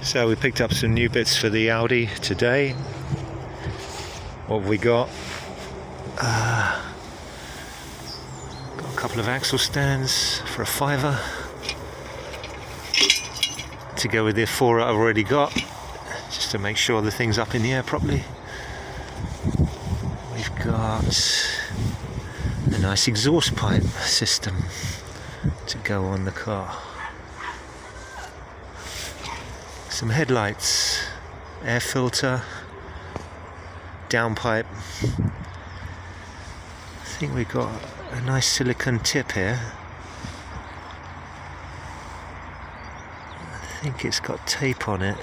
So we picked up some new bits for the Audi today. What have we got? Got a couple of axle stands for £5 to go with the 4 I've already got, just to make sure the thing's up in the air properly. We've got a nice exhaust pipe system to go on the car. Some headlights, air filter, downpipe. I think we've got a nice silicone tip here. I think it's got tape on it.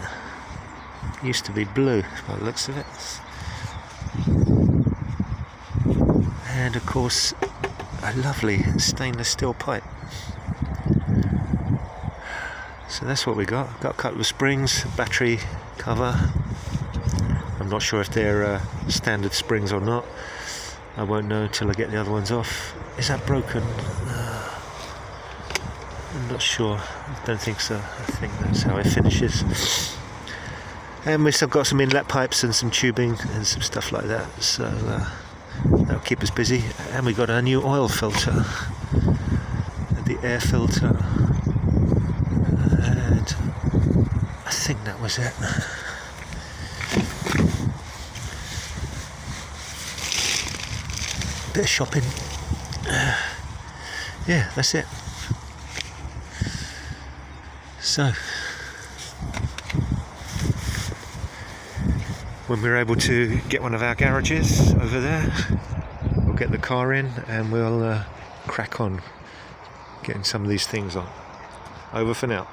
It used to be blue by the looks of it. And of course a lovely stainless steel pipe. So that's what we got. Got a couple of springs, battery cover. I'm not sure if they're standard springs or not. I won't know until I get the other ones off. Is that broken? I'm not sure. I don't think so. I think that's how it finishes. And we've still got some inlet pipes and some tubing and some stuff like that. So that'll keep us busy. And we got a new oil filter, the air filter. And I think that was it. Bit of shopping. Yeah, that's it. So when we're able to get one of our garages over there, we'll get the car in and we'll crack on getting some of these things on. Over for now.